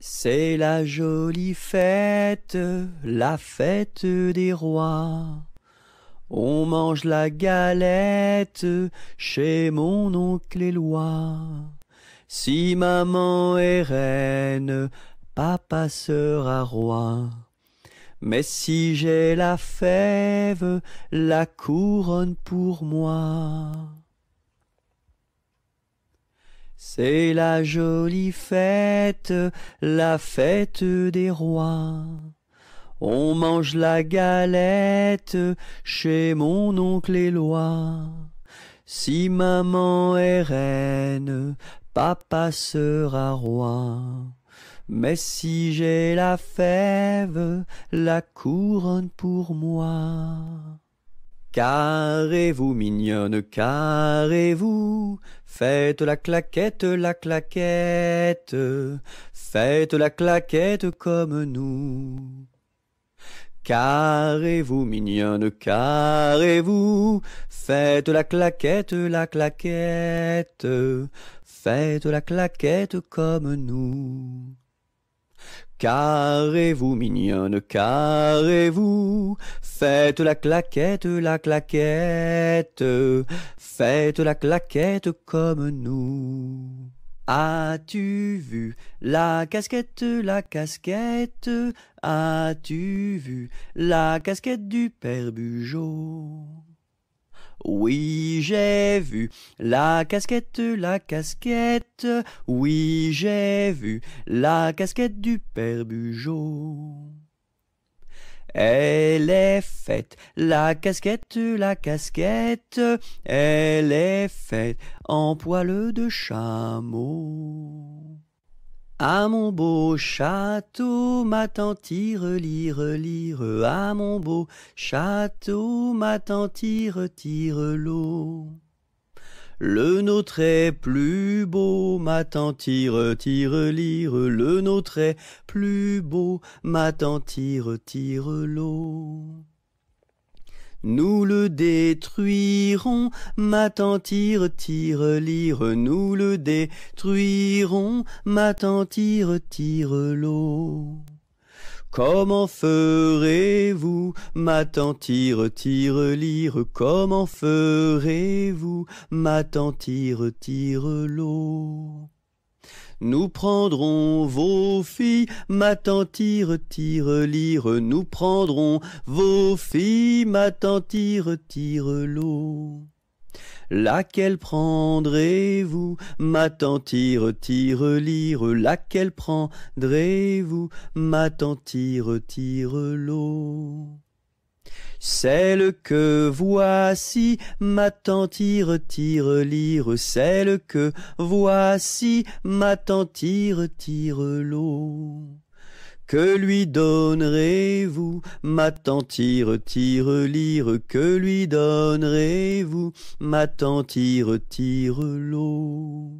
C'est la jolie fête, la fête des rois. On mange la galette chez mon oncle Éloi. Si maman est reine, papa sera roi. Mais si j'ai la fève, la couronne pour moi. C'est la jolie fête, la fête des rois. On mange la galette chez mon oncle Éloi. Si maman est reine, papa sera roi. Mais si j'ai la fève, la couronne pour moi. Carrez-vous, mignonne, carrez-vous, faites la claquette, faites la claquette comme nous. Carrez-vous, mignonne, carrez-vous, faites la claquette, faites la claquette comme nous. Carrez-vous, mignonne, carrez-vous, faites la claquette, faites la claquette comme nous. As-tu vu la casquette, as-tu vu la casquette du père Bugeaud? Oui, j'ai vu la casquette, oui, j'ai vu la casquette du père Bugeaud. Elle est faite, la casquette, elle est faite en poil de chameau. À mon beau château, ma tante lire, à mon beau château, ma tante tire l'eau. Le nôtre est plus beau, ma tante tire lire, le nôtre est plus beau, ma tante tire l'eau. Nous le détruirons, ma tante tire lire, nous le détruirons, ma tante tire l'eau. Comment ferez-vous, ma tante tire lire, comment ferez-vous, ma tante tire l'eau? Nous prendrons vos filles, ma tante tire lire, nous prendrons vos filles, ma tante tire l'eau. Laquelle prendrez-vous, ma tante tire lire, laquelle prendrez-vous, ma tante tire l'eau? Celle que voici, ma tante tire lire, celle que voici, ma tante tire l'eau. Que lui donnerez-vous, ma tante tire lire, que lui donnerez-vous, ma tante tire l'eau?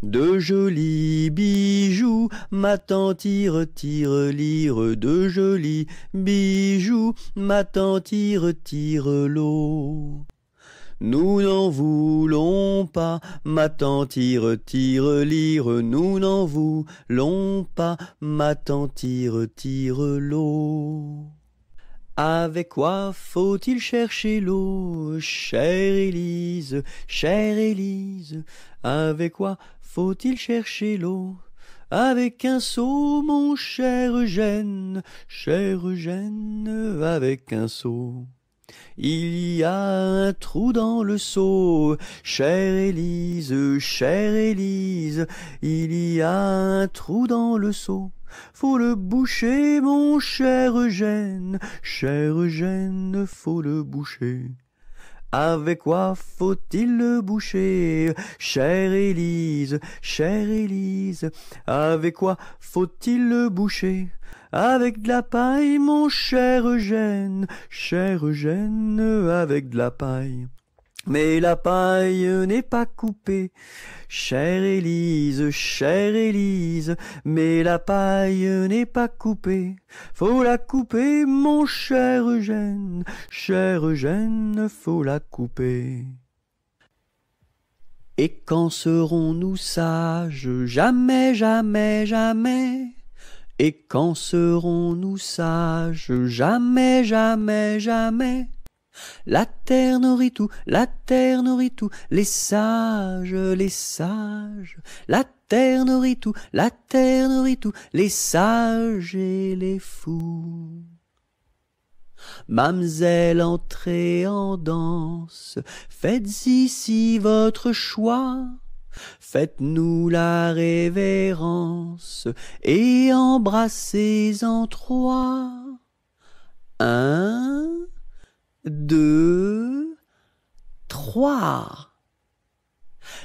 De jolis bijoux, ma tante tire lire, de jolis bijoux, ma tante tire l'eau. Nous n'en voulons pas, ma tante tire lire, nous n'en voulons pas, ma tante tire l'eau. Avec quoi faut-il chercher l'eau, chère Élise, avec quoi faut-il chercher l'eau? Avec un seau, mon cher Eugène, avec un seau. Il y a un trou dans le seau, chère Élise, il y a un trou dans le seau. Faut le boucher, mon cher Eugène, faut le boucher. Avec quoi faut-il le boucher, chère Élise, avec quoi faut-il le boucher? Avec de la paille, mon cher Eugène, avec de la paille. Mais la paille n'est pas coupée, chère Élise, mais la paille n'est pas coupée. Faut la couper, mon cher Eugène, faut la couper. Et quand serons-nous sages? Jamais, jamais, jamais. Et quand serons-nous sages? Jamais, jamais, jamais. La terre nourrit tout, la terre nourrit tout, les sages, les sages. La terre nourrit tout, la terre nourrit tout, les sages et les fous. Mamselle, entrez en danse, faites ici votre choix. Faites-nous la révérence et embrassez en trois. 1, 2, 3.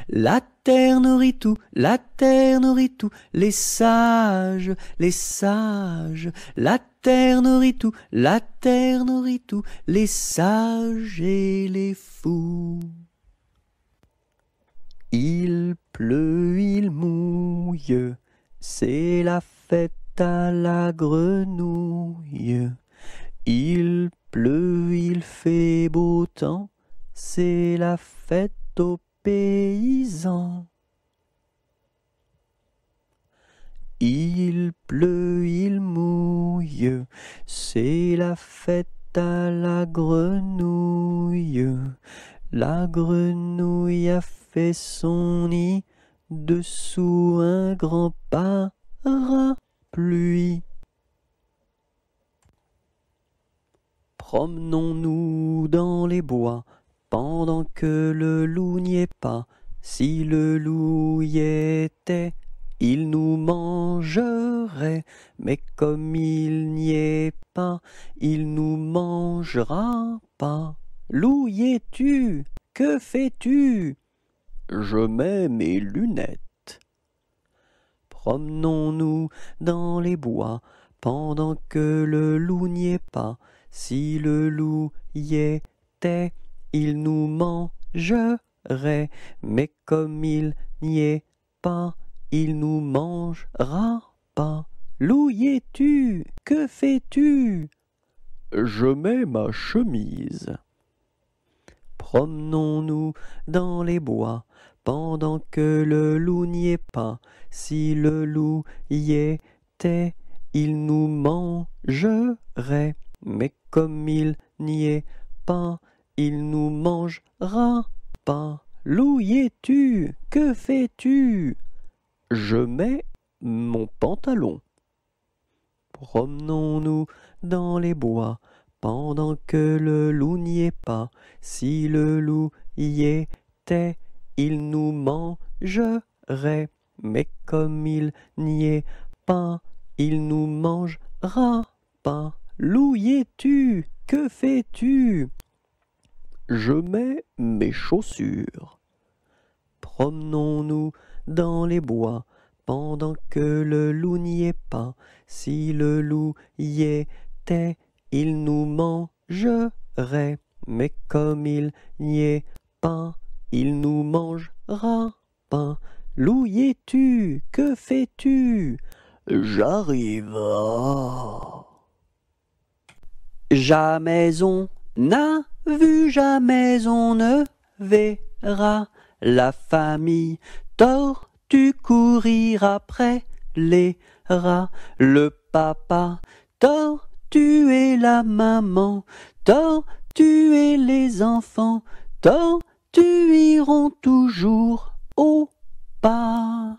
La terre nourrit tout, la terre nourrit tout, les sages, les sages. La terre nourrit tout, la terre nourrit tout, les sages et les fous. Il pleut, il mouille, c'est la fête à la grenouille. Il pleut, il fait beau temps, c'est la fête aux paysans. Il pleut, il mouille, c'est la fête à la grenouille. La grenouille a fait son nid dessous un grand parapluie. Promenons-nous dans les bois pendant que le loup n'y est pas. Si le loup y était, il nous mangerait, mais comme il n'y est pas, il nous mangera pas. Loup, y es-tu? Que fais-tu? Je mets mes lunettes. Promenons-nous dans les bois pendant que le loup n'y est pas. Si le loup y était, il nous mangerait, mais comme il n'y est pas, il nous mangera pas. Loup, y es-tu? Que fais-tu? Je mets ma chemise. Promenons-nous dans les bois pendant que le loup n'y est pas. Si le loup y était, il nous mangerait, mais comme il n'y est pas, il nous mangera pas. Loup, y es-tu? Que fais-tu? Je mets mon pantalon. Promenons-nous dans les bois pendant que le loup n'y est pas. Si le loup y était, il nous mangerait, mais comme il n'y est pas, il nous mangera pas. Loup, y es-tu? Que fais-tu? Je mets mes chaussures. Promenons-nous dans les bois pendant que le loup n'y est pas. Si le loup y était, il nous mangerait, mais comme il n'y est pas, il nous mangera pas. Loup, y es-tu? Que fais-tu? J'arrive. Jamais on n'a vu, jamais on ne verra la famille tortue courir après les rats. Le papa tortue et la maman tortue et les enfants tortue iront toujours au pas.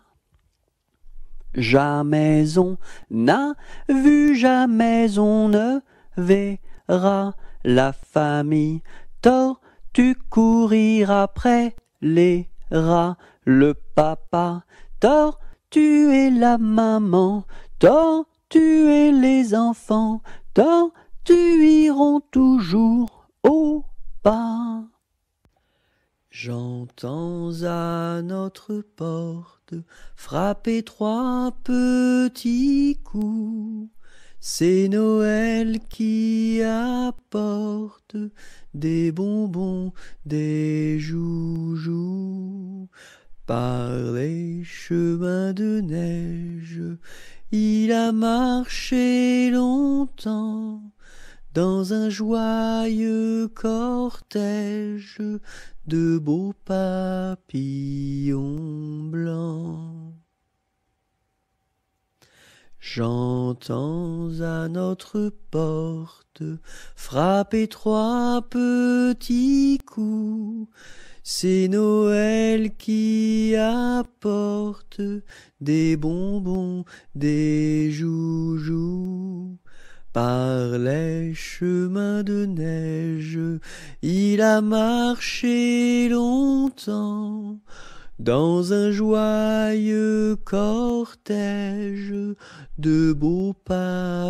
Jamais on n'a vu, jamais on ne verra la famille tortue courir après les rats. Le papa tortue et la maman tortue et les enfants tortue iront toujours au pas. J'entends à notre porte frapper 3 petits coups. C'est Noël qui apporte des bonbons, des joujoux. Par les chemins de neige, il a marché longtemps dans un joyeux cortège de beaux papillons blancs. J'entends à notre porte frapper 3 petits coups. C'est Noël qui apporte des bonbons, des joujoux. Par les chemins de neige, il a marché longtemps, dans un joyeux cortège de beaux papillons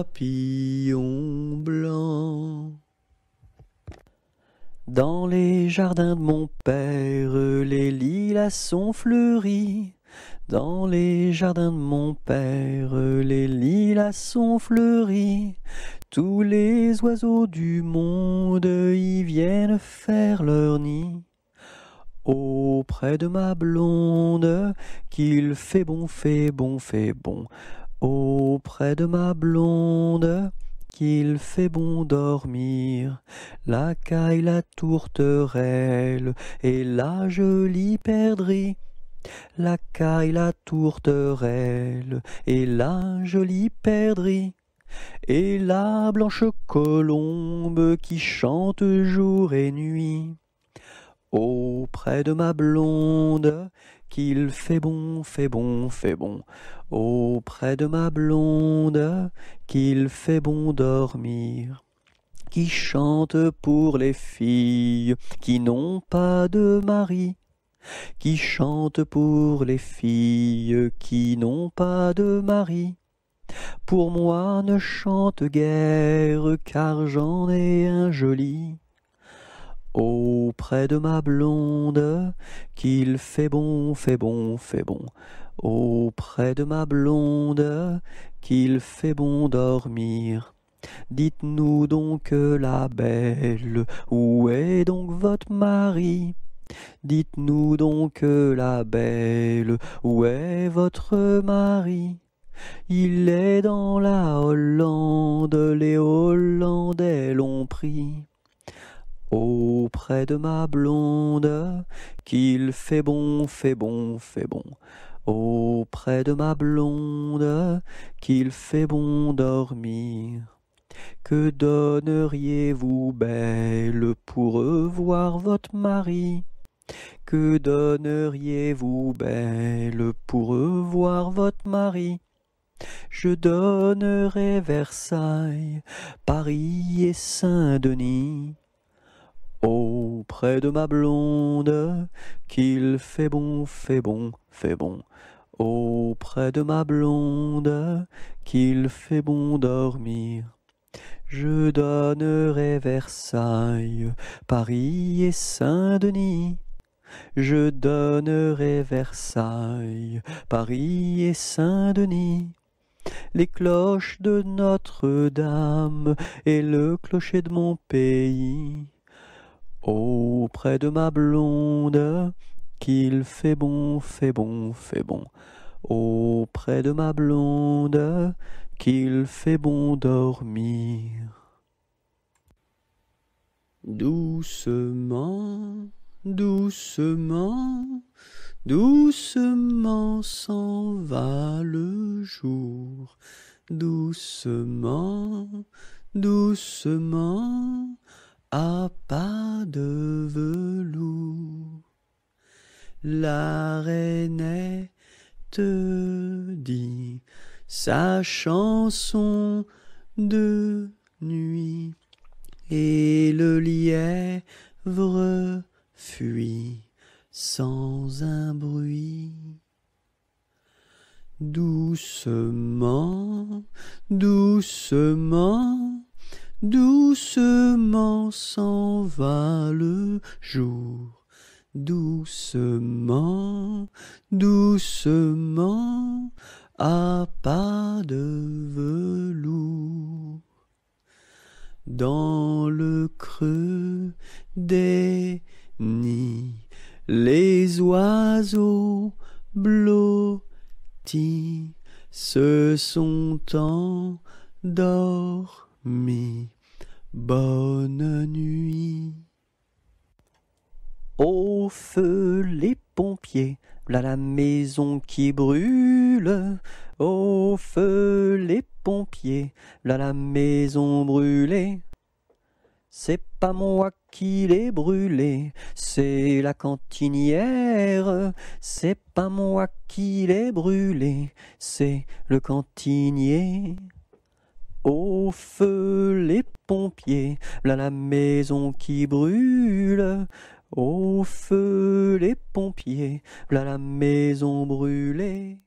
blancs. Dans les jardins de mon père, les lilas sont fleuris. Dans les jardins de mon père, les lilas sont fleuris. Tous les oiseaux du monde y viennent faire leur nid. Auprès de ma blonde, qu'il fait bon, fait bon, fait bon. Auprès de ma blonde, qu'il fait bon dormir. La caille, la tourterelle et la jolie perdrix. La caille, la tourterelle et la jolie perdrix. Et la blanche colombe qui chante jour et nuit. Auprès de ma blonde, qu'il fait bon, fait bon, fait bon. Auprès de ma blonde, qu'il fait bon dormir. Qui chante pour les filles qui n'ont pas de mari. Qui chante pour les filles qui n'ont pas de mari. Pour moi ne chante guère, car j'en ai un joli. Auprès de ma blonde, qu'il fait bon, fait bon, fait bon. Auprès de ma blonde, qu'il fait bon dormir. Dites-nous donc la belle, où est donc votre mari? Dites-nous donc la belle, où est votre mari? Il est dans la Hollande, les Hollandais l'ont pris. Auprès de ma blonde, qu'il fait bon, fait bon, fait bon. Auprès de ma blonde, qu'il fait bon dormir. Que donneriez-vous, belle, pour revoir votre mari? Que donneriez-vous, belle, pour revoir votre mari? Je donnerais Versailles, Paris et Saint-Denis. Auprès de ma blonde, qu'il fait bon, fait bon, fait bon. Auprès de ma blonde, qu'il fait bon dormir. Je donnerai Versailles, Paris et Saint-Denis. Je donnerai Versailles, Paris et Saint-Denis. Les cloches de Notre-Dame et le clocher de mon pays. Auprès de ma blonde, qu'il fait bon, fait bon, fait bon. Auprès de ma blonde, qu'il fait bon dormir. Doucement, doucement, doucement s'en va le jour. Doucement, doucement, à pas de velours. La rainette dit sa chanson de nuit, et le lièvre fuit sans un bruit. Doucement, doucement, doucement s'en va le jour. Doucement, doucement, à pas de velours. Dans le creux des nids, les oiseaux blottis se sont endormis. Bonne nuit. Au feu les pompiers, v'là la maison qui brûle. Au feu les pompiers, v'là la maison brûlée. C'est pas moi qui l'ai brûlé, c'est la cantinière. C'est pas moi qui l'ai brûlé, c'est le cantinier. Au feu les pompiers, v'là la maison qui brûle. Au feu les pompiers, v'là la maison brûlée.